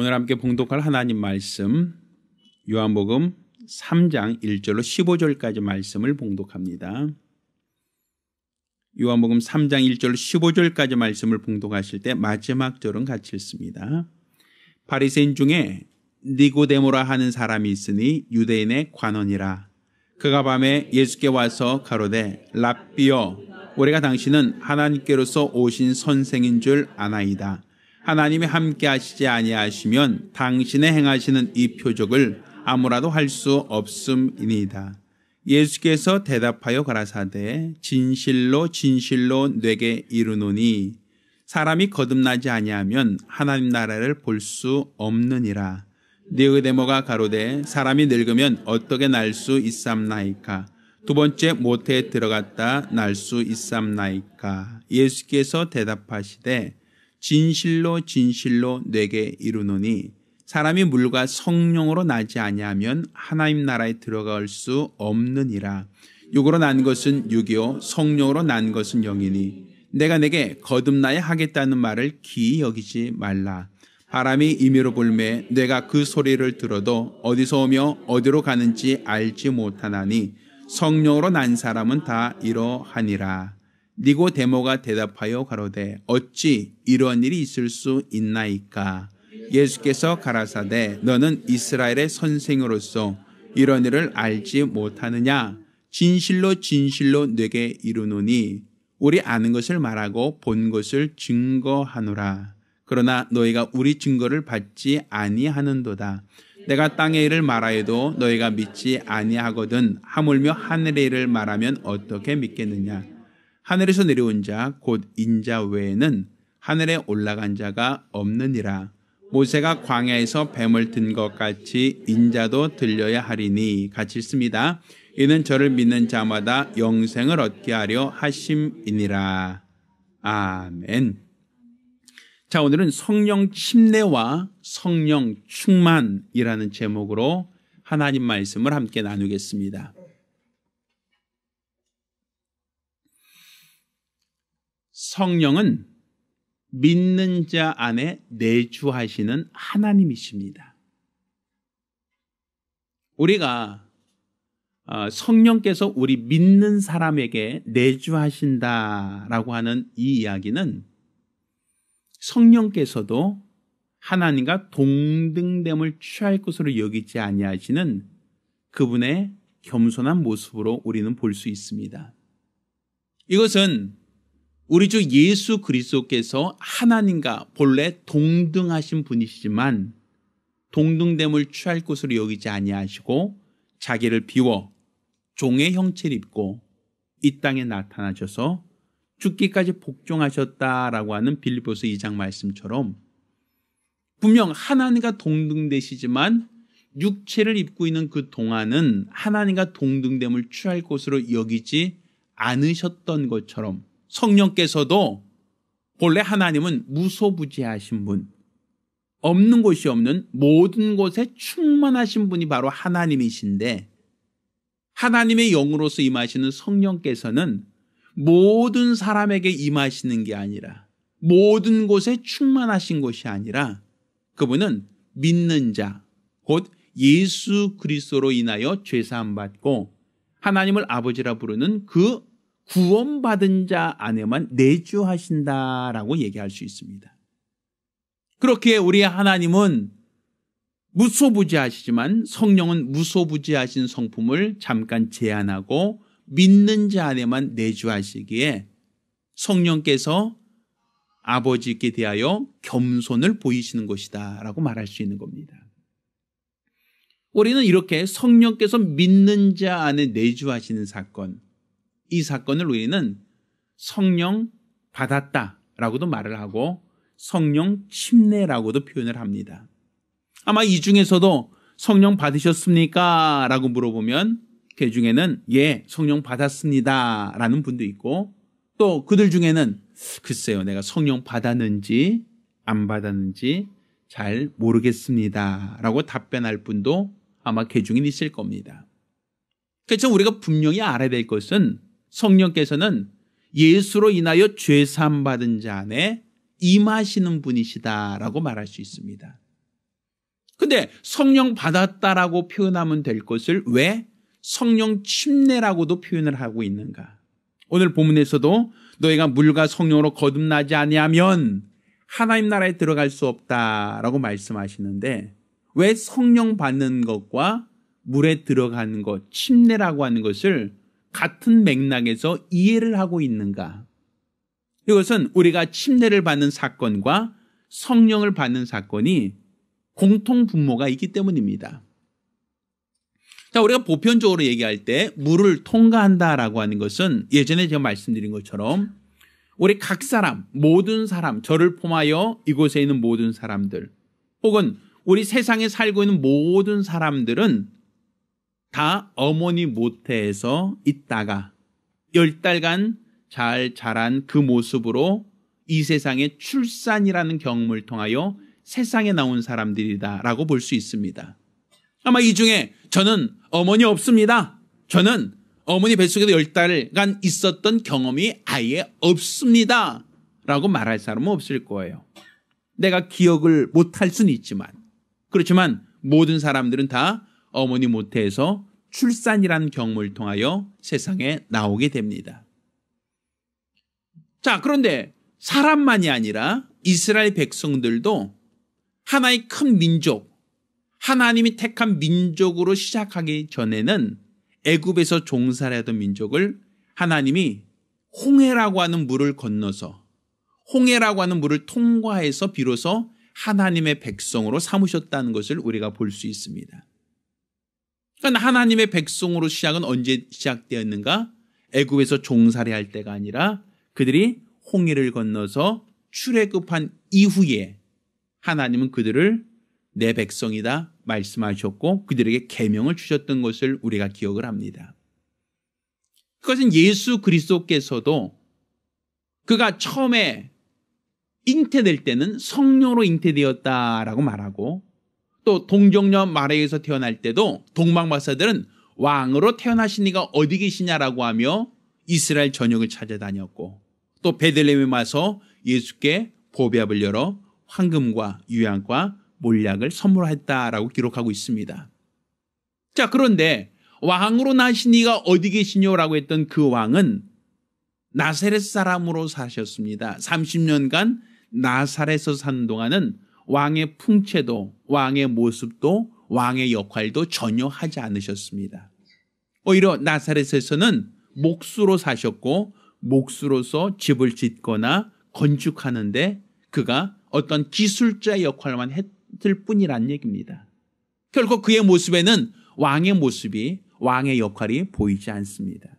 오늘 함께 봉독할 하나님 말씀 요한복음 3장 1절로 15절까지 말씀을 봉독합니다. 요한복음 3장 1절로 15절까지 말씀을 봉독하실 때 마지막 절은 같이 읽습니다. 바리새인 중에 니고데모라 하는 사람이 있으니 유대인의 관원이라. 그가 밤에 예수께 와서 가로되 랍비여, 우리가 당신은 하나님께로서 오신 선생인 줄 아나이다. 하나님이 함께 하시지 아니하시면 당신의 행하시는 이 표적을 아무라도 할 수 없음이니이다. 예수께서 대답하여 가라사대 진실로 진실로 네게 이르노니 사람이 거듭나지 아니하면 하나님 나라를 볼 수 없느니라. 니고데모가 가로되 사람이 늙으면 어떻게 날 수 있삼나이까? 두 번째 모태에 들어갔다 날 수 있삼나이까? 예수께서 대답하시되 진실로 진실로 네게 이르노니 사람이 물과 성령으로 나지 아니하면 하나님 나라에 들어갈 수 없느니라. 육으로 난 것은 육이요 성령으로 난 것은 영이니 내가 내게 거듭나야 하겠다는 말을 기이 여기지 말라. 바람이 임의로 불매 내가 그 소리를 들어도 어디서 오며 어디로 가는지 알지 못하나니 성령으로 난 사람은 다 이러하니라. 니고데모가 대답하여 가로되 어찌 이런 일이 있을 수 있나이까? 예수께서 가라사대 너는 이스라엘의 선생으로서 이런 일을 알지 못하느냐? 진실로 진실로 네게 이르노니 우리 아는 것을 말하고 본 것을 증거하노라. 그러나 너희가 우리 증거를 받지 아니하는도다. 내가 땅의 일을 말하여도 너희가 믿지 아니하거든 하물며 하늘의 일을 말하면 어떻게 믿겠느냐? 하늘에서 내려온 자 곧 인자 외에는 하늘에 올라간 자가 없느니라. 모세가 광야에서 뱀을 든 것 같이 인자도 들려야 하리니. 같이 읽습니다. 이는 저를 믿는 자마다 영생을 얻게 하려 하심이니라. 아멘. 자, 오늘은 성령 침례와 성령 충만이라는 제목으로 하나님 말씀을 함께 나누겠습니다. 성령은 믿는 자 안에 내주하시는 하나님이십니다. 우리가 성령께서 우리 믿는 사람에게 내주하신다라고 하는 이 이야기는 성령께서도 하나님과 동등됨을 취할 것으로 여기지 아니하시는 그분의 겸손한 모습으로 우리는 볼 수 있습니다. 이것은 우리 주 예수 그리스도께서 하나님과 본래 동등하신 분이시지만 동등됨을 취할 것으로 여기지 아니하시고 자기를 비워 종의 형체를 입고 이 땅에 나타나셔서 죽기까지 복종하셨다라고 하는 빌립보서 2장 말씀처럼 분명 하나님과 동등되시지만 육체를 입고 있는 그 동안은 하나님과 동등됨을 취할 것으로 여기지 않으셨던 것처럼 성령께서도 본래 하나님은 무소부지하신 분, 없는 곳이 없는 모든 곳에 충만하신 분이 바로 하나님이신데 하나님의 영으로서 임하시는 성령께서는 모든 사람에게 임하시는 게 아니라 모든 곳에 충만하신 것이 아니라 그분은 믿는 자, 곧 예수 그리스도로 인하여 죄사함 받고 하나님을 아버지라 부르는 그 구원받은 자 안에만 내주하신다라고 얘기할 수 있습니다. 그렇게 우리 하나님은 무소부지하시지만 성령은 무소부지하신 성품을 잠깐 제한하고 믿는 자 안에만 내주하시기에 성령께서 아버지께 대하여 겸손을 보이시는 것이다 라고 말할 수 있는 겁니다. 우리는 이렇게 성령께서 믿는 자 안에 내주하시는 사건, 이 사건을 우리는 성령 받았다라고도 말을 하고 성령 침례라고도 표현을 합니다. 아마 이 중에서도 성령 받으셨습니까? 라고 물어보면 그 중에는 예, 성령 받았습니다 라는 분도 있고 또 그들 중에는 글쎄요, 내가 성령 받았는지 안 받았는지 잘 모르겠습니다 라고 답변할 분도 아마 그 중에 있을 겁니다. 그래서 우리가 분명히 알아야 될 것은 성령께서는 예수로 인하여 죄사함 받은 자 안에 임하시는 분이시다라고 말할 수 있습니다. 근데 성령 받았다라고 표현하면 될 것을 왜 성령 침례라고도 표현을 하고 있는가? 오늘 본문에서도 너희가 물과 성령으로 거듭나지 아니하면 하나님 나라에 들어갈 수 없다라고 말씀하시는데 왜 성령 받는 것과 물에 들어가는 것, 침례라고 하는 것을 같은 맥락에서 이해를 하고 있는가? 이것은 우리가 침례를 받는 사건과 성령을 받는 사건이 공통 분모가 있기 때문입니다. 자, 우리가 보편적으로 얘기할 때 물을 통과한다라고 하는 것은 예전에 제가 말씀드린 것처럼 우리 각 사람, 모든 사람, 저를 포함하여 이곳에 있는 모든 사람들 혹은 우리 세상에 살고 있는 모든 사람들은 다 어머니 모태에서 있다가 10달간 잘 자란 그 모습으로 이 세상에 출산이라는 경험을 통하여 세상에 나온 사람들이다라고 볼 수 있습니다. 아마 이 중에 저는 어머니 없습니다. 저는 어머니 뱃속에서 10달간 있었던 경험이 아예 없습니다. 라고 말할 사람은 없을 거예요. 내가 기억을 못할 수는 있지만 그렇지만 모든 사람들은 다 어머니 모태에서 출산이라는 경험을 통하여 세상에 나오게 됩니다. 자, 그런데 사람만이 아니라 이스라엘 백성들도 하나의 큰 민족, 하나님이 택한 민족으로 시작하기 전에는 애굽에서 종살이하던 민족을 하나님이 홍해라고 하는 물을 건너서 홍해라고 하는 물을 통과해서 비로소 하나님의 백성으로 삼으셨다는 것을 우리가 볼 수 있습니다. 그러니까 하나님의 백성으로 시작은 언제 시작되었는가? 애굽에서 종살이할 때가 아니라 그들이 홍해를 건너서 출애굽한 이후에 하나님은 그들을 내 백성이다 말씀하셨고 그들에게 계명을 주셨던 것을 우리가 기억을 합니다. 그것은 예수 그리스도께서도 그가 처음에 잉태될 때는 성령으로 잉태되었다라고 말하고 또 동정녀 마리아에서 태어날 때도 동방박사들은 왕으로 태어나신 이가 어디 계시냐라고 하며 이스라엘 전역을 찾아다녔고 또 베들레헴에 와서 예수께 보배압을 열어 황금과 유향과 몰약을 선물했다라고 기록하고 있습니다. 자, 그런데 왕으로 나신 이가 어디 계시냐라고 했던 그 왕은 나사렛 사람으로 사셨습니다. 30년간 나사렛에서 사는 동안은 왕의 풍채도 왕의 모습도 왕의 역할도 전혀 하지 않으셨습니다. 오히려 나사렛에서는 목수로 사셨고 목수로서 집을 짓거나 건축하는데 그가 어떤 기술자 역할만 했을 뿐이란 얘기입니다. 결국 그의 모습에는 왕의 모습이 왕의 역할이 보이지 않습니다.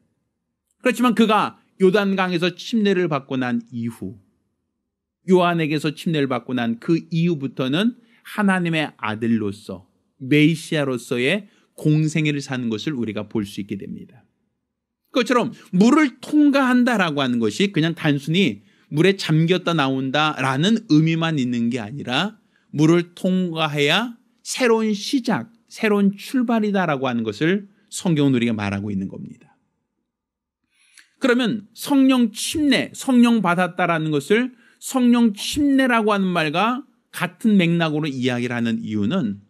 그렇지만 그가 요단강에서 침례를 받고 난 이후 요한에게서 침례를 받고 난 그 이후부터는 하나님의 아들로서 메시아로서의 공생애를 사는 것을 우리가 볼 수 있게 됩니다. 그것처럼 물을 통과한다라고 하는 것이 그냥 단순히 물에 잠겼다 나온다라는 의미만 있는 게 아니라 물을 통과해야 새로운 시작, 새로운 출발이다라고 하는 것을 성경은 우리가 말하고 있는 겁니다. 그러면 성령 침례, 성령 받았다라는 것을 성령 침례라고 하는 말과 같은 맥락으로 이야기를 하는 이유는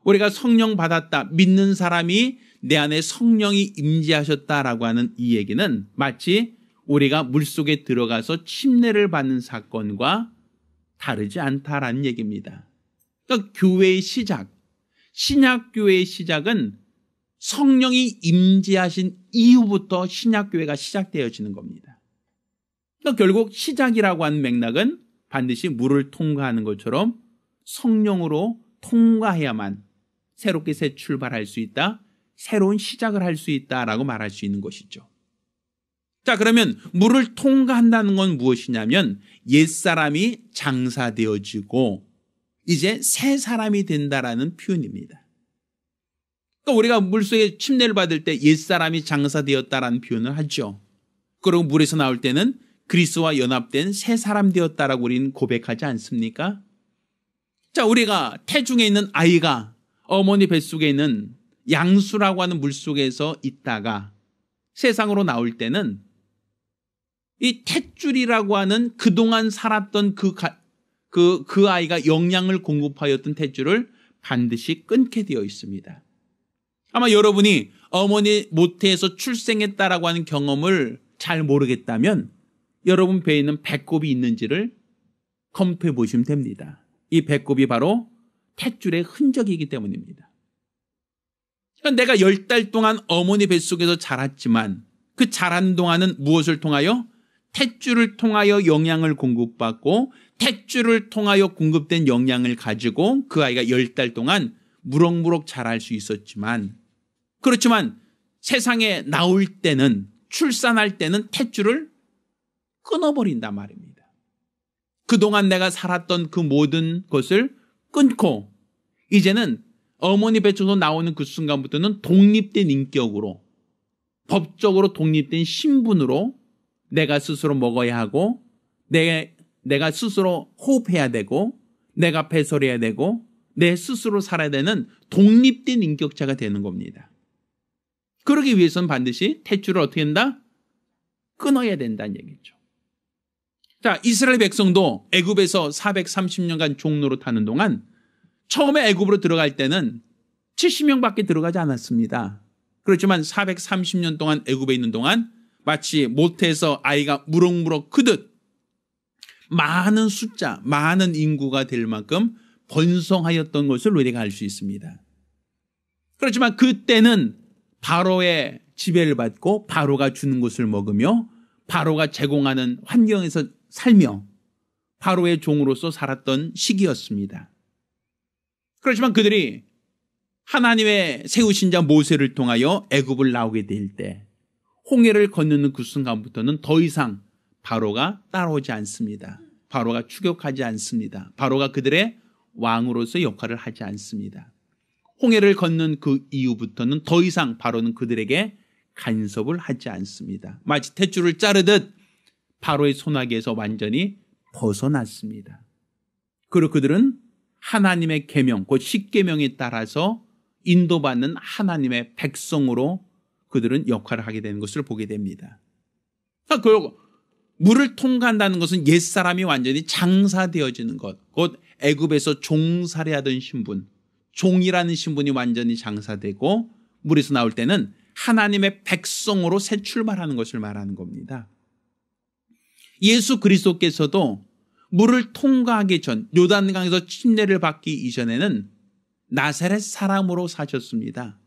우리가 성령 받았다, 믿는 사람이 내 안에 성령이 임재하셨다라고 하는 이 얘기는 마치 우리가 물속에 들어가서 침례를 받는 사건과 다르지 않다라는 얘기입니다. 그러니까 교회의 시작, 신약교회의 시작은 성령이 임재하신 이후부터 신약교회가 시작되어지는 겁니다. 그러니까 결국 시작이라고 하는 맥락은 반드시 물을 통과하는 것처럼 성령으로 통과해야만 새롭게 새 출발할 수 있다, 새로운 시작을 할 수 있다라고 말할 수 있는 것이죠. 자, 그러면 물을 통과한다는 건 무엇이냐면 옛사람이 장사되어지고 이제 새 사람이 된다라는 표현입니다. 그러니까 우리가 물속에 침례를 받을 때 옛사람이 장사되었다라는 표현을 하죠. 그리고 물에서 나올 때는 그리스도와 연합된 새 사람 되었다라고 우리는 고백하지 않습니까? 자, 우리가 태중에 있는 아이가 어머니 뱃속에 있는 양수라고 하는 물속에서 있다가 세상으로 나올 때는 이 탯줄이라고 하는 그동안 살았던 그 아이가 영양을 공급하였던 탯줄을 반드시 끊게 되어 있습니다. 아마 여러분이 어머니 모태에서 출생했다라고 하는 경험을 잘 모르겠다면 여러분 배에는 배꼽이 있는지를 검토해 보시면 됩니다. 이 배꼽이 바로 탯줄의 흔적이기 때문입니다. 그러니까 내가 10달 동안 어머니 뱃속에서 자랐지만 그 자란 동안은 무엇을 통하여? 탯줄을 통하여 영양을 공급받고 탯줄을 통하여 공급된 영양을 가지고 그 아이가 10달 동안 무럭무럭 자랄 수 있었지만, 그렇지만 세상에 나올 때는, 출산할 때는 탯줄을 끊어버린단 말입니다. 그동안 내가 살았던 그 모든 것을 끊고 이제는 어머니 뱃속에서 나오는 그 순간부터는 독립된 인격으로, 법적으로 독립된 신분으로 내가 스스로 먹어야 하고 내가 스스로 호흡해야 되고 내가 배설해야 되고 내 스스로 살아야 되는 독립된 인격자가 되는 겁니다. 그러기 위해서는 반드시 탯줄을 어떻게 한다? 끊어야 된다는 얘기죠. 자, 이스라엘 백성도 애굽에서 430년간 종로로 타는 동안 처음에 애굽으로 들어갈 때는 70명밖에 들어가지 않았습니다. 그렇지만 430년 동안 애굽에 있는 동안 마치 모태에서 아이가 무럭무럭 크듯 많은 숫자, 많은 인구가 될 만큼 번성하였던 것을 우리가 알 수 있습니다. 그렇지만 그때는 바로의 지배를 받고 바로가 주는 것을 먹으며 바로가 제공하는 환경에서 살며 바로의 종으로서 살았던 시기였습니다. 그렇지만 그들이 하나님의 세우신 자 모세를 통하여 애굽을 나오게 될 때 홍해를 건너는 그 순간부터는 더 이상 바로가 따라오지 않습니다. 바로가 추격하지 않습니다. 바로가 그들의 왕으로서 역할을 하지 않습니다. 홍해를 건넌 그 이후부터는 더 이상 바로는 그들에게 간섭을 하지 않습니다. 마치 탯줄을 자르듯 바로의 손아귀에서 완전히 벗어났습니다. 그리고 그들은 하나님의 계명, 곧 십계명에 따라서 인도받는 하나님의 백성으로 그들은 역할을 하게 되는 것을 보게 됩니다. 그리고 물을 통과한다는 것은 옛사람이 완전히 장사되어지는 것, 곧 애굽에서 종살이하던 신분, 종이라는 신분이 완전히 장사되고 물에서 나올 때는 하나님의 백성으로 새 출발하는 것을 말하는 겁니다. 예수 그리스도께서도 물을 통과하기 전, 요단강에서 침례를 받기 이전에는 나사렛 사람으로 사셨습니다.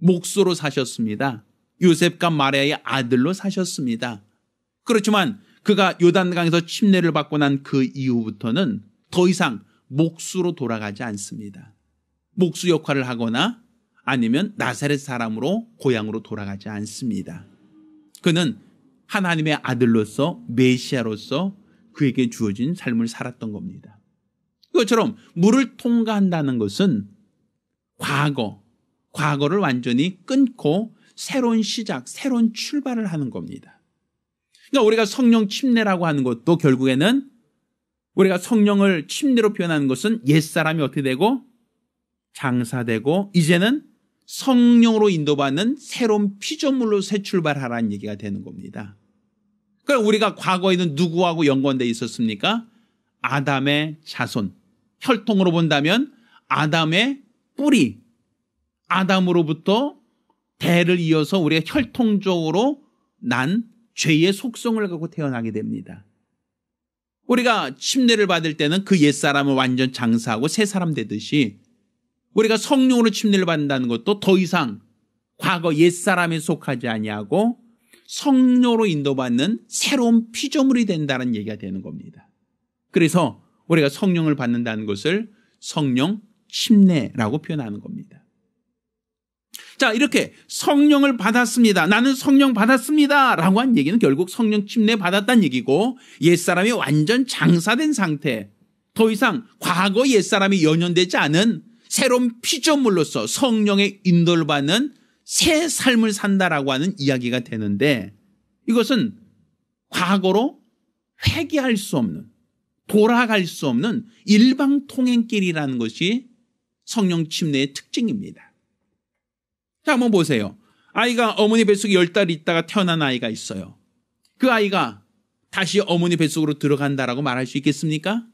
목수로 사셨습니다. 요셉과 마리아의 아들로 사셨습니다. 그렇지만 그가 요단강에서 침례를 받고 난 그 이후부터는 더 이상 목수로 돌아가지 않습니다. 목수 역할을 하거나 아니면 나사렛 사람으로 고향으로 돌아가지 않습니다. 그는 하나님의 아들로서 메시아로서 그에게 주어진 삶을 살았던 겁니다. 그것처럼 물을 통과한다는 것은 과거를 완전히 끊고 새로운 시작, 새로운 출발을 하는 겁니다. 그러니까 우리가 성령 침례라고 하는 것도 결국에는 우리가 성령을 침례로 표현하는 것은 옛사람이 어떻게 되고 장사되고 이제는 성령으로 인도받는 새로운 피조물로 새 출발하라는 얘기가 되는 겁니다. 그럼 우리가 과거에는 누구하고 연관되어 있었습니까? 아담의 자손, 혈통으로 본다면 아담의 뿌리, 아담으로부터 대를 이어서 우리가 혈통적으로 난 죄의 속성을 갖고 태어나게 됩니다. 우리가 침례를 받을 때는 그 옛사람을 완전 장사하고 새 사람 되듯이 우리가 성령으로 침례를 받는다는 것도 더 이상 과거 옛사람에 속하지 아니하고 성령으로 인도받는 새로운 피조물이 된다는 얘기가 되는 겁니다. 그래서 우리가 성령을 받는다는 것을 성령 침례라고 표현하는 겁니다. 자, 이렇게 성령을 받았습니다. 나는 성령 받았습니다. 라고 한 얘기는 결국 성령 침례 받았다는 얘기고 옛사람이 완전 장사된 상태, 더 이상 과거 옛사람이 연연되지 않은 새로운 피조물로서 성령의 인도를 받는 새 삶을 산다라고 하는 이야기가 되는데 이것은 과거로 회귀할 수 없는, 돌아갈 수 없는 일방통행길이라는 것이 성령 침례의 특징입니다. 자, 한번 보세요. 아이가 어머니 뱃속에 10달 있다가 태어난 아이가 있어요. 그 아이가 다시 어머니 뱃속으로 들어간다라고 말할 수 있겠습니까?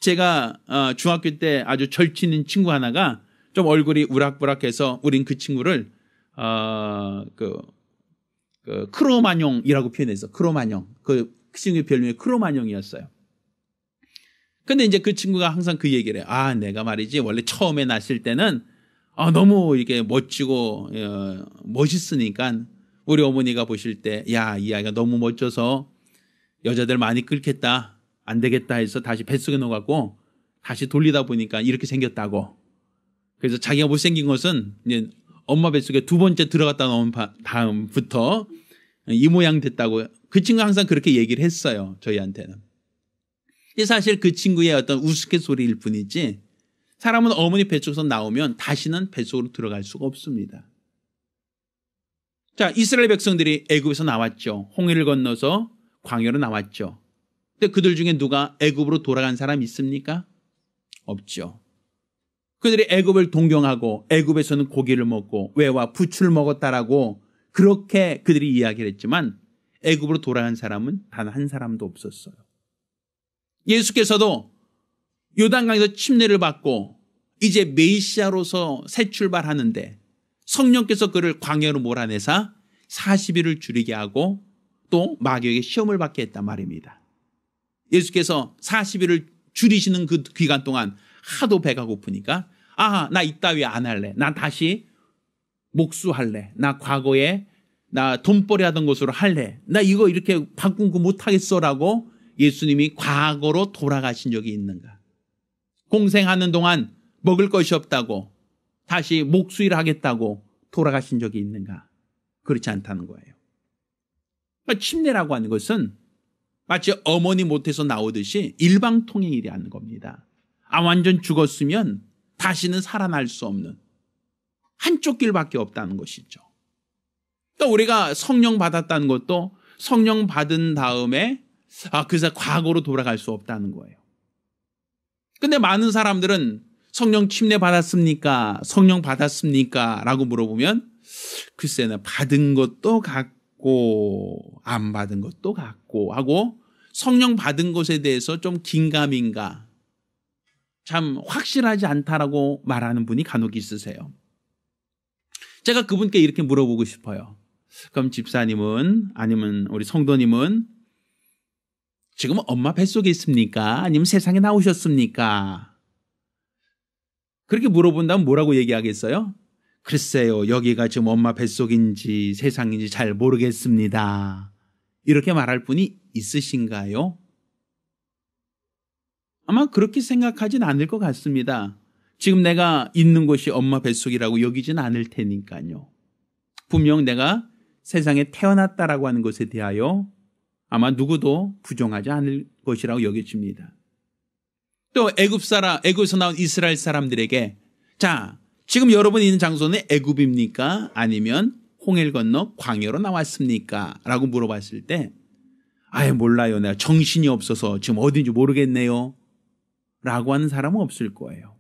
제가 중학교 때 아주 절친인 친구 하나가 좀 얼굴이 우락부락해서 우린 그 친구를 크로마뇽이라고 표현했어. 크로마뇽. 그 친구의 별명이 크로마뇽이었어요. 근데 이제 그 친구가 항상 그 얘기를 해요. 내가 말이지 원래 처음에 났을 때는 너무 이렇게 멋지고 멋있으니까 우리 어머니가 보실 때 야, 이 아이가 너무 멋져서 여자들 많이 끌겠다. 안 되겠다 해서 다시 뱃속에 넣어갖고 다시 돌리다 보니까 이렇게 생겼다고. 그래서 자기가 못생긴 것은 이제 엄마 뱃속에 두 번째 들어갔다 나온 다음부터 이 모양 됐다고. 그 친구가 항상 그렇게 얘기를 했어요. 저희한테는. 사실 그 친구의 어떤 우스갯소리일 뿐이지 사람은 어머니 뱃속에서 나오면 다시는 뱃속으로 들어갈 수가 없습니다. 자, 이스라엘 백성들이 애굽에서 나왔죠. 홍해를 건너서 광야로 나왔죠. 근데 그들 중에 누가 애굽으로 돌아간 사람 있습니까? 없죠. 그들이 애굽을 동경하고 애굽에서는 고기를 먹고 외와 부추를 먹었다라고 그렇게 그들이 이야기를 했지만 애굽으로 돌아간 사람은 단 한 사람도 없었어요. 예수께서도 요단강에서 침례를 받고 이제 메시아로서 새 출발하는데 성령께서 그를 광야로 몰아내사 40일을 줄이게 하고 또 마귀에게 시험을 받게 했단 말입니다. 예수께서 40일을 줄이시는 그 기간 동안 하도 배가 고프니까 나 이따위 안 할래. 나 다시 목수할래. 나 과거에 나 돈벌이 하던 것으로 할래. 나 이거 이렇게 바꾼 거 못하겠어라고 예수님이 과거로 돌아가신 적이 있는가? 공생하는 동안 먹을 것이 없다고 다시 목수일 하겠다고 돌아가신 적이 있는가? 그렇지 않다는 거예요. 침례라고 하는 것은 마치 어머니 못에서 나오듯이 일방통행이 하는 겁니다. 완전 죽었으면 다시는 살아날 수 없는 한쪽 길밖에 없다는 것이죠. 또 우리가 성령 받았다는 것도 성령 받은 다음에 그래서 과거로 돌아갈 수 없다는 거예요. 근데 많은 사람들은 성령 침례 받았습니까? 성령 받았습니까? 라고 물어보면 글쎄 나 받은 것도 같고 안 받은 것도 같고 하고 성령 받은 것에 대해서 좀 긴가민가 참 확실하지 않다라고 말하는 분이 간혹 있으세요. 제가 그분께 이렇게 물어보고 싶어요. 그럼 집사님은 아니면 우리 성도님은 지금 엄마 뱃속에 있습니까? 아니면 세상에 나오셨습니까? 그렇게 물어본다면 뭐라고 얘기하겠어요? 글쎄요, 여기가 지금 엄마 뱃속인지 세상인지 잘 모르겠습니다. 이렇게 말할 분이 있으신가요? 아마 그렇게 생각하진 않을 것 같습니다. 지금 내가 있는 곳이 엄마 뱃속이라고 여기진 않을 테니까요. 분명 내가 세상에 태어났다라고 하는 것에 대하여 아마 누구도 부정하지 않을 것이라고 여겨집니다. 또 애굽에서 나온 이스라엘 사람들에게 자, 지금 여러분이 있는 장소는 애굽입니까? 아니면 홍해를 건너 광야로 나왔습니까? 라고 물어봤을 때 몰라요. 내가 정신이 없어서 지금 어딘지 모르겠네요. 라고 하는 사람은 없을 거예요.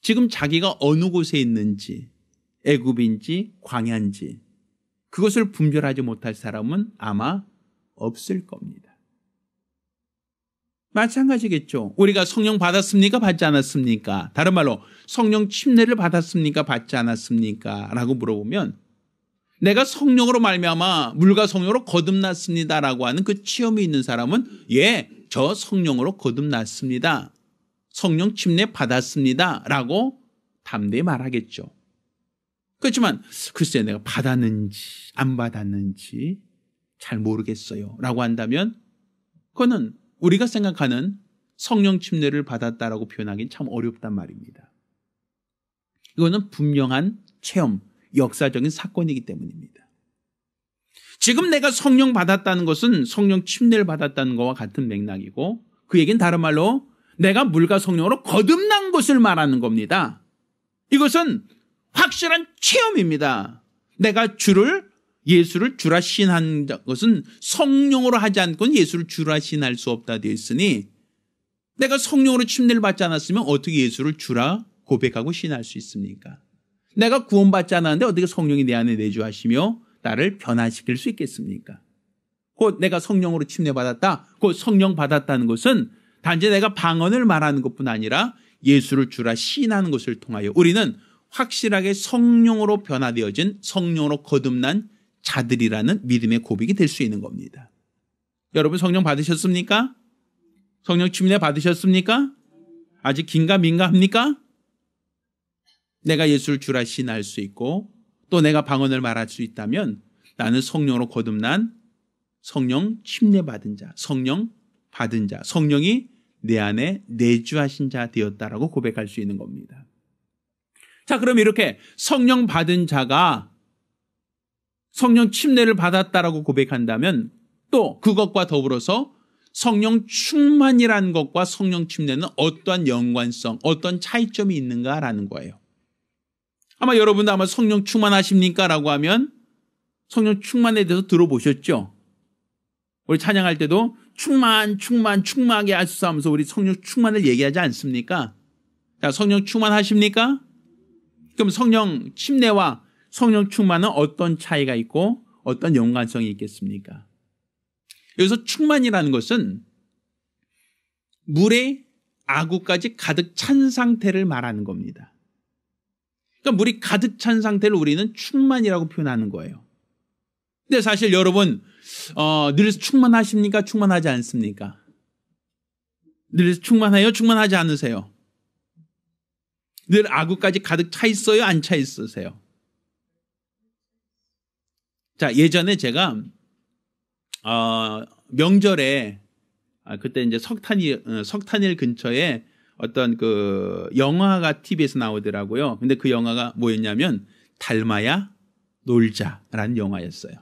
지금 자기가 어느 곳에 있는지 애굽인지 광야인지 그것을 분별하지 못할 사람은 아마 없을 겁니다. 마찬가지겠죠. 우리가 성령 받았습니까? 받지 않았습니까? 다른 말로 성령 침례를 받았습니까? 받지 않았습니까? 라고 물어보면 내가 성령으로 말미암아 물과 성령으로 거듭났습니다라고 하는 그 체험이 있는 사람은 저 성령으로 거듭났습니다. 성령 침례 받았습니다. 라고 담대히 말하겠죠. 그렇지만 글쎄 내가 받았는지 안 받았는지 잘 모르겠어요. 라고 한다면 그거는 우리가 생각하는 성령 침례를 받았다라고 표현하기는 참 어렵단 말입니다. 이거는 분명한 체험, 역사적인 사건이기 때문입니다. 지금 내가 성령 받았다는 것은 성령 침례를 받았다는 것과 같은 맥락이고 그 얘기는 다른 말로 내가 물과 성령으로 거듭난 것을 말하는 겁니다. 이것은 확실한 체험입니다. 내가 예수를 주라 신한 것은 성령으로 하지 않고는 예수를 주라 신할 수 없다 되어 있으니 내가 성령으로 침례를 받지 않았으면 어떻게 예수를 주라 고백하고 신할 수 있습니까? 내가 구원받지 않았는데 어떻게 성령이 내 안에 내주하시며 나를 변화시킬 수 있겠습니까? 곧 내가 성령으로 침례받았다. 곧 성령 받았다는 것은 단지 내가 방언을 말하는 것뿐 아니라 예수를 주라 시인하는 것을 통하여 우리는 확실하게 성령으로 변화되어진 성령으로 거듭난 자들이라는 믿음의 고백이 될 수 있는 겁니다. 여러분 성령 받으셨습니까? 성령 침례 받으셨습니까? 아직 긴가민가합니까? 내가 예수를 주라 시인할 수 있고 또 내가 방언을 말할 수 있다면 나는 성령으로 거듭난 성령 침례 받은 자, 성령 받은 자, 성령이 내 안에 내주하신 자 되었다라고 고백할 수 있는 겁니다. 자, 그럼 이렇게 성령 받은 자가 성령 침례를 받았다라고 고백한다면 또 그것과 더불어서 성령 충만이라는 것과 성령 침례는 어떠한 연관성, 어떤 차이점이 있는가라는 거예요. 아마 여러분도 아마 성령 충만하십니까? 라고 하면 성령 충만에 대해서 들어보셨죠? 우리 찬양할 때도 충만하게 하소서 하면서 우리 성령 충만을 얘기하지 않습니까? 자, 성령 충만하십니까? 그럼 성령 침례와 성령 충만은 어떤 차이가 있고 어떤 연관성이 있겠습니까? 여기서 충만이라는 것은 물에 아구까지 가득 찬 상태를 말하는 겁니다. 그러니까 물이 가득 찬 상태를 우리는 충만이라고 표현하는 거예요. 근데 사실 여러분 늘 충만하십니까? 충만하지 않습니까? 늘 충만해요? 충만하지 않으세요? 늘 아구까지 가득 차 있어요? 안 차 있으세요? 자, 예전에 제가 명절에 그때 이제 석탄일 근처에 어떤 그 영화가 TV에서 나오더라고요. 근데 그 영화가 뭐였냐면 닮아야 놀자라는 영화였어요.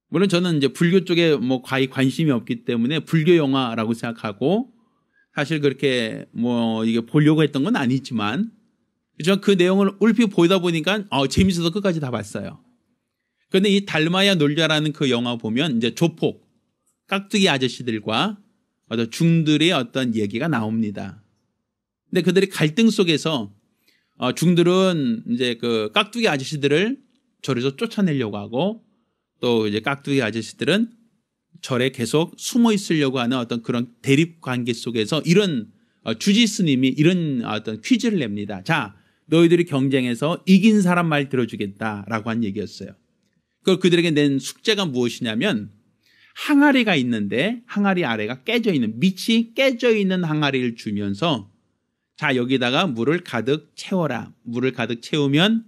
물론 저는 이제 불교 쪽에 뭐 거의 관심이 없기 때문에 불교 영화라고 생각하고 사실 그렇게 뭐 이게 보려고 했던 건 아니지만 그 내용을 얼핏 보다 보니까 재밌어서 끝까지 다 봤어요. 그런데 이 닮아야 놀자라는 그 영화 보면 이제 조폭 깍두기 아저씨들과 어떤 중들의 어떤 얘기가 나옵니다. 근데 그들이 갈등 속에서 중들은 이제 그 깍두기 아저씨들을 절에서 쫓아내려고 하고 또 이제 깍두기 아저씨들은 절에 계속 숨어 있으려고 하는 어떤 그런 대립 관계 속에서 이런 주지 스님이 이런 어떤 퀴즈를 냅니다. 자, 너희들이 경쟁해서 이긴 사람 말 들어주겠다라고 한 얘기였어요. 그들에게 낸 숙제가 무엇이냐면 항아리가 있는데 항아리 아래가 깨져 있는 밑이 깨져 있는 항아리를 주면서 자, 여기다가 물을 가득 채워라. 물을 가득 채우면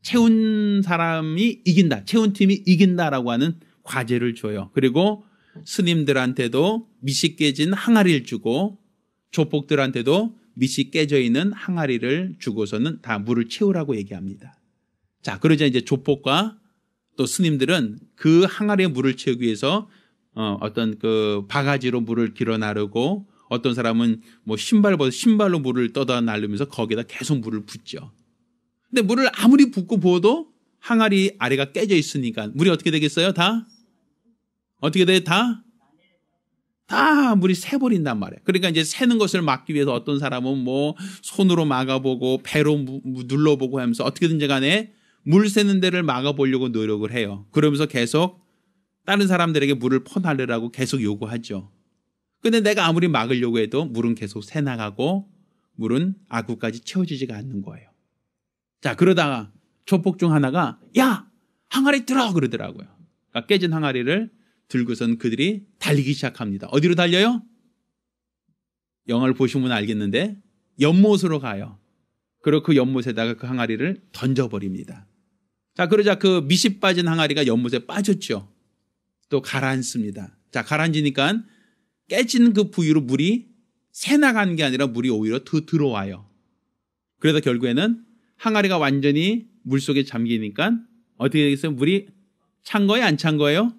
채운 사람이 이긴다. 채운 팀이 이긴다라고 하는 과제를 줘요. 그리고 스님들한테도 밑이 깨진 항아리를 주고 조폭들한테도 밑이 깨져 있는 항아리를 주고서는 다 물을 채우라고 얘기합니다. 자, 그러자 이제 조폭과 또 스님들은 그 항아리에 물을 채우기 위해서 어떤 그 바가지로 물을 길어 나르고 어떤 사람은 뭐 신발로 물을 떠다 나르면서 거기다 계속 물을 붓죠. 근데 물을 아무리 붓고 부어도 항아리 아래가 깨져 있으니까 물이 어떻게 되겠어요? 다? 어떻게 돼? 다 물이 새버린단 말이에요. 그러니까 이제 새는 것을 막기 위해서 어떤 사람은 뭐 손으로 막아보고 배로 눌러보고 하면서 어떻게든지 간에 물 새는 데를 막아보려고 노력을 해요. 그러면서 계속 다른 사람들에게 물을 퍼나르라고 계속 요구하죠. 근데 내가 아무리 막으려고 해도 물은 계속 새나가고 물은 아구까지 채워지지가 않는 거예요. 자, 그러다가 조폭 중 하나가 야! 항아리 들어! 그러더라고요. 그러니까 깨진 항아리를 들고선 그들이 달리기 시작합니다. 어디로 달려요? 영화를 보시면 알겠는데 연못으로 가요. 그리고 그 연못에다가 그 항아리를 던져버립니다. 자, 그러자 그 밑이 빠진 항아리가 연못에 빠졌죠. 또 가라앉습니다. 자, 가라앉으니까 깨진 그 부위로 물이 새나가는 게 아니라 물이 오히려 더 들어와요. 그래서 결국에는 항아리가 완전히 물속에 잠기니까 어떻게 되겠어요? 물이 찬 거예요? 안 찬 거예요?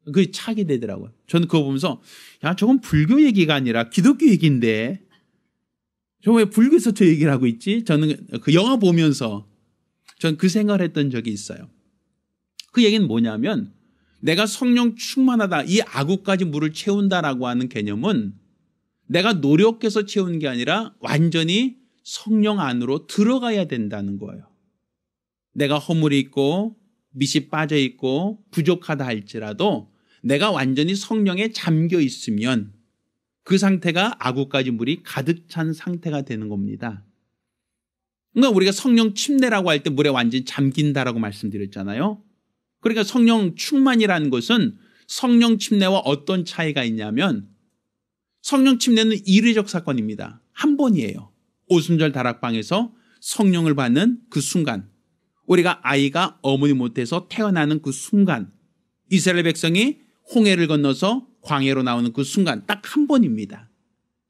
그게 차게 되더라고요. 저는 그거 보면서 야, 저건 불교 얘기가 아니라 기독교 얘기인데 저 왜 불교에서 저 얘기를 하고 있지? 저는 그 영화 보면서 전 그 생각을 했던 적이 있어요. 그 얘기는 뭐냐면 내가 성령 충만하다, 이 아구까지 물을 채운다라고 하는 개념은 내가 노력해서 채우는 게 아니라 완전히 성령 안으로 들어가야 된다는 거예요. 내가 허물이 있고 밑이 빠져 있고 부족하다 할지라도 내가 완전히 성령에 잠겨 있으면 그 상태가 아구까지 물이 가득 찬 상태가 되는 겁니다. 그러니까 우리가 성령 침례라고 할 때 물에 완전히 잠긴다라고 말씀드렸잖아요. 그러니까 성령 충만이라는 것은 성령 침례와 어떤 차이가 있냐면 성령 침례는 이례적 사건입니다. 한 번이에요. 오순절 다락방에서 성령을 받는 그 순간, 우리가 아이가 어머니 못해서 태어나는 그 순간, 이스라엘 백성이 홍해를 건너서 광야로 나오는 그 순간 딱 한 번입니다.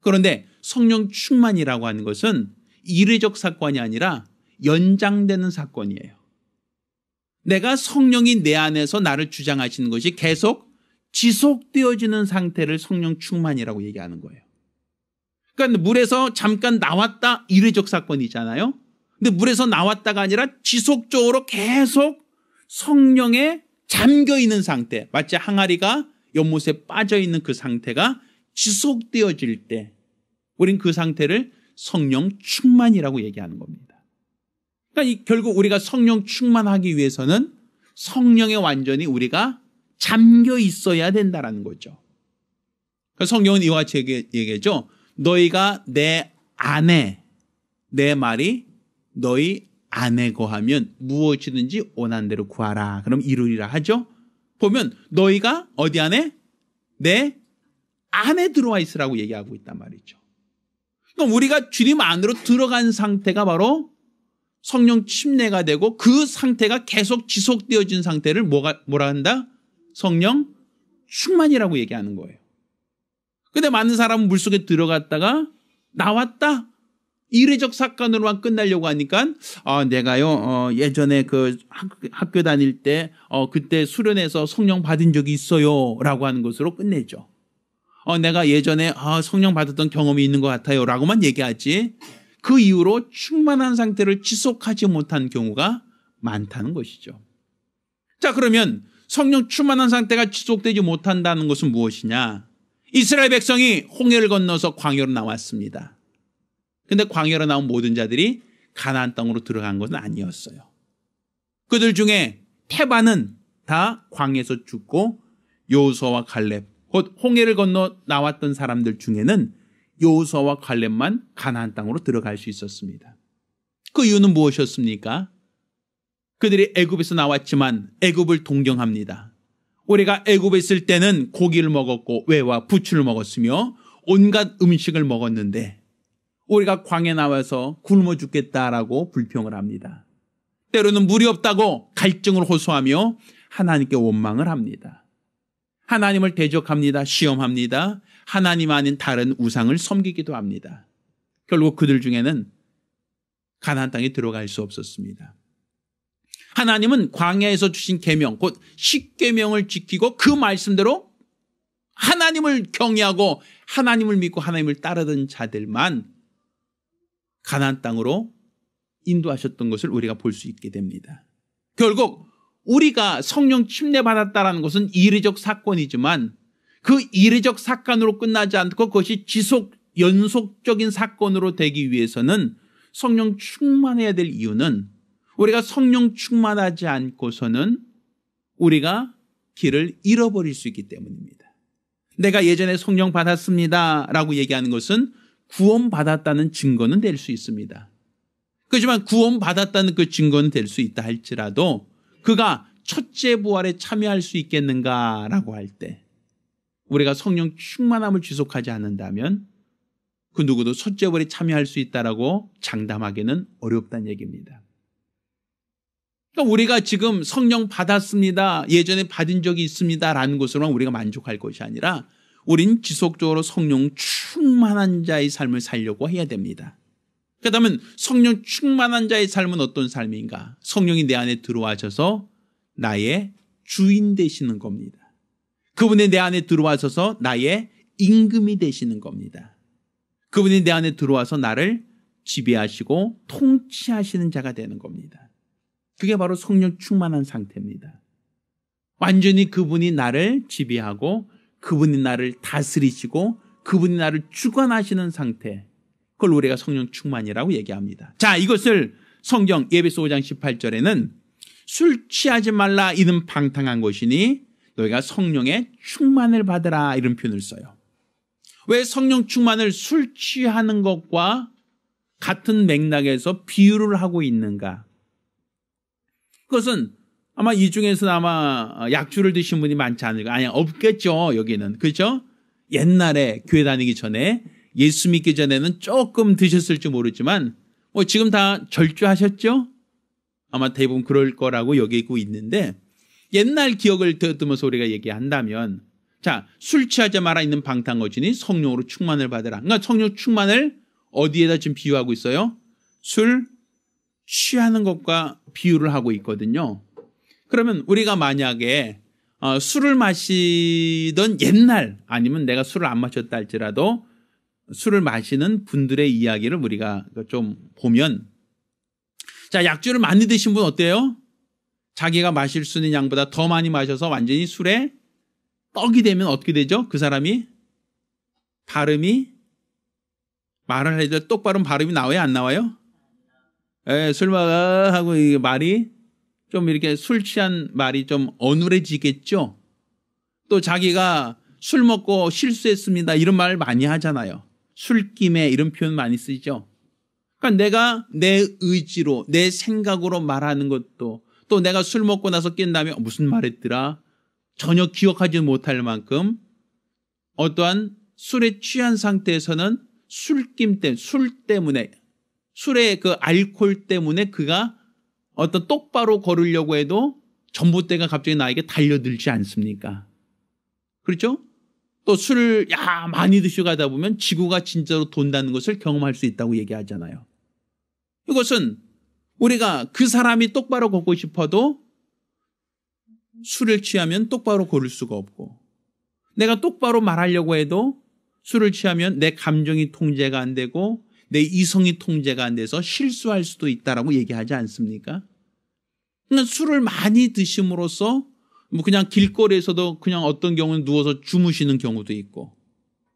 그런데 성령 충만이라고 하는 것은 이례적 사건이 아니라 연장되는 사건이에요. 내가 성령이 내 안에서 나를 주장하시는 것이 계속 지속되어지는 상태를 성령 충만이라고 얘기하는 거예요. 그러니까 물에서 잠깐 나왔다 이례적 사건이잖아요. 근데 물에서 나왔다가 아니라 지속적으로 계속 성령에 잠겨있는 상태, 마치 항아리가 연못에 빠져있는 그 상태가 지속되어질 때 우린 그 상태를 성령 충만이라고 얘기하는 겁니다. 그러니까 결국 우리가 성령 충만하기 위해서는 성령에 완전히 우리가 잠겨 있어야 된다는 거죠. 성경은 이와 같이 얘기하죠. 너희가 내 안에, 내 말이 너희 안에 거하면 무엇이든지 원하는 대로 구하라. 그럼 이루리라 하죠. 보면 너희가 어디 안에? 내 안에 들어와 있으라고 얘기하고 있단 말이죠. 그럼 우리가 주님 안으로 들어간 상태가 바로 성령 침례가 되고 그 상태가 계속 지속되어진 상태를 뭐라 한다? 성령 충만이라고 얘기하는 거예요. 근데 많은 사람은 물속에 들어갔다가 나왔다. 이례적 사건으로만 끝나려고 하니까 내가요 예전에 그 학교 다닐 때 그때 수련회에서 성령 받은 적이 있어요 라고 하는 것으로 끝내죠. 내가 예전에 성령 받았던 경험이 있는 것 같아요 라고만 얘기하지 그 이후로 충만한 상태를 지속하지 못한 경우가 많다는 것이죠. 자, 그러면 성령 충만한 상태가 지속되지 못한다는 것은 무엇이냐? 이스라엘 백성이 홍해를 건너서 광야로 나왔습니다. 그런데 광야로 나온 모든 자들이 가나안 땅으로 들어간 것은 아니었어요. 그들 중에 태반은 다 광야에서 죽고 여호수아와 갈렙, 곧 홍해를 건너 나왔던 사람들 중에는 여호수아와 갈렙만 가나안 땅으로 들어갈 수 있었습니다. 그 이유는 무엇이었습니까? 그들이 애굽에서 나왔지만 애굽을 동경합니다. 우리가 애굽에 있을 때는 고기를 먹었고 외와 부추를 먹었으며 온갖 음식을 먹었는데 우리가 광야에 나와서 굶어 죽겠다라고 불평을 합니다. 때로는 물이 없다고 갈증을 호소하며 하나님께 원망을 합니다. 하나님을 대적합니다. 시험합니다. 하나님 아닌 다른 우상을 섬기기도 합니다. 결국 그들 중에는 가나안 땅에 들어갈 수 없었습니다. 하나님은 광야에서 주신 계명, 곧 십계명을 지키고 그 말씀대로 하나님을 경외하고 하나님을 믿고 하나님을 따르던 자들만 가나안 땅으로 인도하셨던 것을 우리가 볼 수 있게 됩니다. 결국 우리가 성령 침례받았다는 것은 이례적 사건이지만 그 이례적 사건으로 끝나지 않고 그것이 연속적인 사건으로 되기 위해서는 성령 충만해야 될 이유는 우리가 성령 충만하지 않고서는 우리가 길을 잃어버릴 수 있기 때문입니다. 내가 예전에 성령 받았습니다 라고 얘기하는 것은 구원받았다는 증거는 될 수 있습니다. 그렇지만 구원받았다는 그 증거는 될 수 있다 할지라도 그가 첫째 부활에 참여할 수 있겠는가라고 할 때 우리가 성령 충만함을 지속하지 않는다면 그 누구도 첫째 부활에 참여할 수 있다라고 장담하기는 어렵다는 얘기입니다. 그러니까 우리가 지금 성령 받았습니다. 예전에 받은 적이 있습니다. 라는 것으로만 우리가 만족할 것이 아니라 우린 지속적으로 성령 충만한 자의 삶을 살려고 해야 됩니다. 그렇다면 성령 충만한 자의 삶은 어떤 삶인가? 성령이 내 안에 들어와셔서 나의 주인 되시는 겁니다. 그분이 내 안에 들어와셔서 나의 임금이 되시는 겁니다. 그분이 내 안에 들어와서 나를 지배하시고 통치하시는 자가 되는 겁니다. 그게 바로 성령 충만한 상태입니다. 완전히 그분이 나를 지배하고 그분이 나를 다스리시고 그분이 나를 주관하시는 상태, 그걸 우리가 성령 충만이라고 얘기합니다. 자, 이것을 성경 에베소 5장 18절에는 술 취하지 말라 이는 방탕한 것이니 너희가 성령의 충만을 받으라 이런 표현을 써요. 왜 성령 충만을 술 취하는 것과 같은 맥락에서 비유를 하고 있는가? 그것은 아마 이 중에서는 아마 약주를 드신 분이 많지 않을까? 아니, 없겠죠, 여기는. 그죠? 옛날에 교회 다니기 전에, 예수 믿기 전에는 조금 드셨을지 모르지만, 지금 다 절주하셨죠? 아마 대부분 그럴 거라고 여기고 있는데, 옛날 기억을 더듬어서 우리가 얘기한다면, 자, 술 취하지 마라 있는 방탕거진이 성령으로 충만을 받으라. 그러니까 성령 충만을 어디에다 지금 비유하고 있어요? 술 취하는 것과 비유를 하고 있거든요. 그러면 우리가 만약에 술을 마시던 옛날, 아니면 내가 술을 안 마셨다 할지라도 술을 마시는 분들의 이야기를 우리가 좀 보면, 자, 약주를 많이 드신 분 어때요? 자기가 마실 수 있는 양보다 더 많이 마셔서 완전히 술에 떡이 되면 어떻게 되죠? 그 사람이 발음이, 말을 해도 똑바른 발음이 나와요, 안 나와요? 예, 술 먹어 하고 이 말이 좀 이렇게 술 취한 말이 좀 어눌해지겠죠? 또 자기가 술 먹고 실수했습니다 이런 말 많이 하잖아요. 술김에 이런 표현 많이 쓰죠. 그러니까 내가 내 의지로, 내 생각으로 말하는 것도, 또 내가 술 먹고 나서 깬 다음에 무슨 말 했더라? 전혀 기억하지 못할 만큼 어떠한 술에 취한 상태에서는 술김 때문에, 술 때문에, 술의 그 알코올 때문에 그가 어떤 똑바로 걸으려고 해도 전봇대가 갑자기 나에게 달려들지 않습니까? 그렇죠? 또 술을 많이 드셔가다 보면 지구가 진짜로 돈다는 것을 경험할 수 있다고 얘기하잖아요. 이것은 우리가 그 사람이 똑바로 걷고 싶어도 술을 취하면 똑바로 걸을 수가 없고, 내가 똑바로 말하려고 해도 술을 취하면 내 감정이 통제가 안 되고 내 이성이 통제가 안 돼서 실수할 수도 있다라고 얘기하지 않습니까? 그러니까 술을 많이 드심으로써 그냥 길거리에서도 그냥 어떤 경우는 누워서 주무시는 경우도 있고,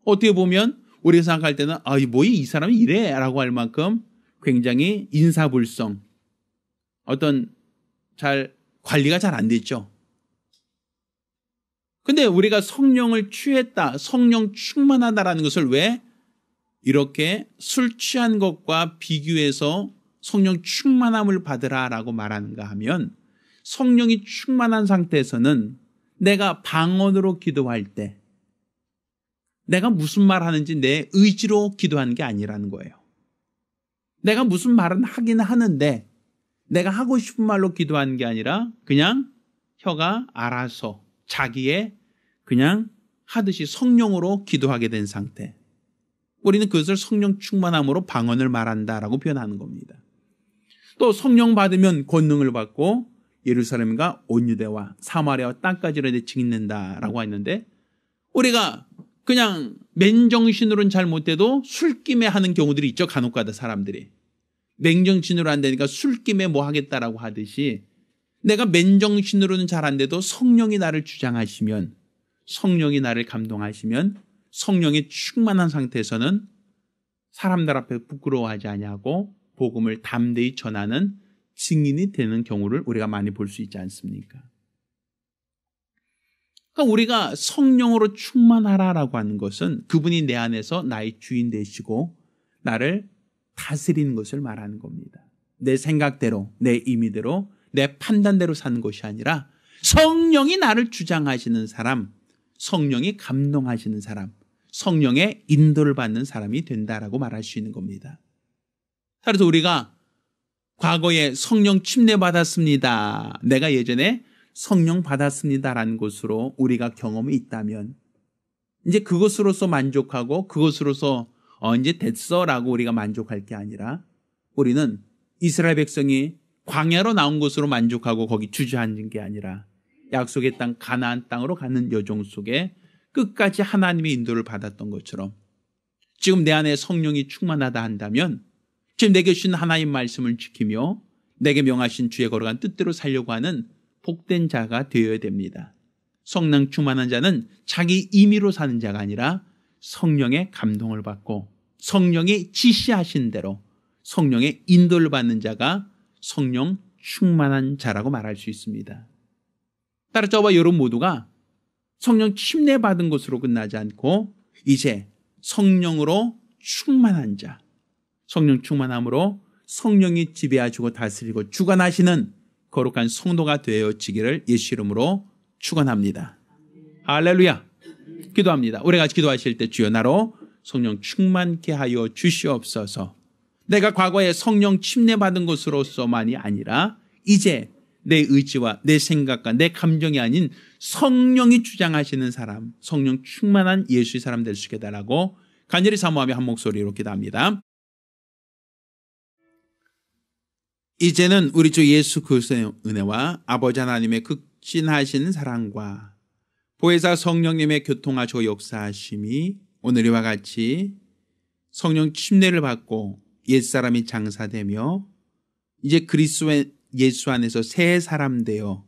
어떻게 보면 우리가 생각할 때는 이 사람이 이래 라고 할 만큼 굉장히 인사불성, 어떤 잘 관리가 잘 안 됐죠. 근데 우리가 성령을 취했다, 성령 충만하다라는 것을 왜 이렇게 술 취한 것과 비교해서 성령 충만함을 받으라라고 말하는가 하면, 성령이 충만한 상태에서는 내가 방언으로 기도할 때 내가 무슨 말 하는지 내 의지로 기도하는 게 아니라는 거예요. 내가 무슨 말은 하긴 하는데 내가 하고 싶은 말로 기도하는 게 아니라 그냥 혀가 알아서 자기의 그냥 하듯이 성령으로 기도하게 된 상태. 우리는 그것을 성령 충만함으로 방언을 말한다라고 표현하는 겁니다. 또 성령 받으면 권능을 받고 예루살렘과 온 유대와 사마리아와 땅까지를 지킨다라고 했는데, 우리가 그냥 맨정신으로는 잘 못해도 술김에 하는 경우들이 있죠. 간혹가다 사람들이 맨정신으로 안 되니까 술김에 뭐 하겠다라고 하듯이, 내가 맨정신으로는 잘 안 돼도 성령이 나를 주장하시면, 성령이 나를 감동하시면, 성령이 충만한 상태에서는 사람들 앞에 부끄러워하지 아니하고 복음을 담대히 전하는 증인이 되는 경우를 우리가 많이 볼 수 있지 않습니까? 그러니까 우리가 성령으로 충만하라라고 하는 것은 그분이 내 안에서 나의 주인 되시고 나를 다스리는 것을 말하는 겁니다. 내 생각대로, 내 임의대로, 내 판단대로 사는 것이 아니라 성령이 나를 주장하시는 사람, 성령이 감동하시는 사람, 성령의 인도를 받는 사람이 된다라고 말할 수 있는 겁니다. 그래서 우리가 과거에 성령 침례 받았습니다, 내가 예전에 성령 받았습니다라는 것으로 우리가 경험이 있다면 이제 그것으로서 만족하고 그것으로서 이제 됐어라고 우리가 만족할 게 아니라, 우리는 이스라엘 백성이 광야로 나온 것으로 만족하고 거기 주저앉은 게 아니라 약속의 땅 가나안 땅으로 가는 여정 속에 끝까지 하나님의 인도를 받았던 것처럼, 지금 내 안에 성령이 충만하다 한다면 지금 내게 주신 하나님 말씀을 지키며 내게 명하신 주의 걸어간 뜻대로 살려고 하는 복된 자가 되어야 됩니다. 성령 충만한 자는 자기 임의로 사는 자가 아니라 성령의 감동을 받고 성령이 지시하신 대로 성령의 인도를 받는 자가 성령 충만한 자라고 말할 수 있습니다. 따라 저와 여러분 모두가 성령 침례 받은 것으로 끝나지 않고 이제 성령으로 충만한 자, 성령 충만함으로 성령이 지배하시고 다스리고 주관하시는 거룩한 성도가 되어지기를 예수 이름으로 축원합니다. 할렐루야. 기도합니다. 우리 같이 기도하실 때 주여 나로 성령 충만케 하여 주시옵소서. 내가 과거에 성령 침례받은 것으로서만이 아니라 이제 내 의지와 내 생각과 내 감정이 아닌 성령이 주장하시는 사람, 성령 충만한 예수의 사람 될 수 있게 해달라고 간절히 사모하며 한 목소리로 기도합니다. 이제는 우리 주 예수 그리스도의 은혜와 아버지 하나님의 극진하신 사랑과 보혜사 성령님의 교통하시고 역사하심이 오늘 이와 같이 성령 침례를 받고 옛사람이 장사되며 이제 그리스도의 예수 안에서 새 사람 되어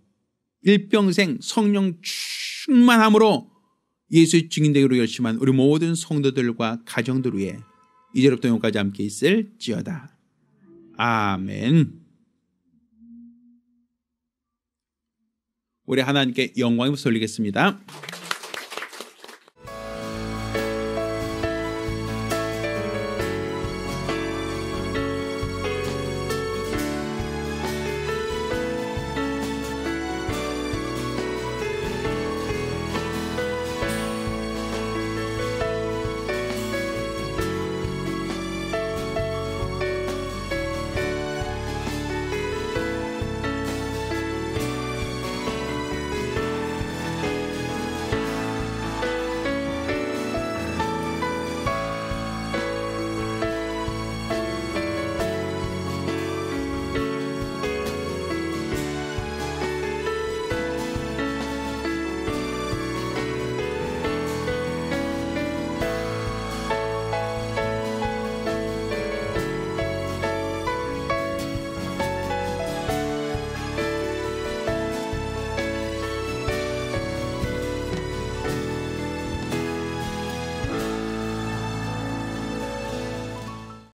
일평생 성령 충만함으로 예수의 증인되기로 열심한 우리 모든 성도들과 가정들 위해 이제부터 영원까지 함께 있을지어다. 아멘. 우리 하나님께 영광을 돌리겠습니다.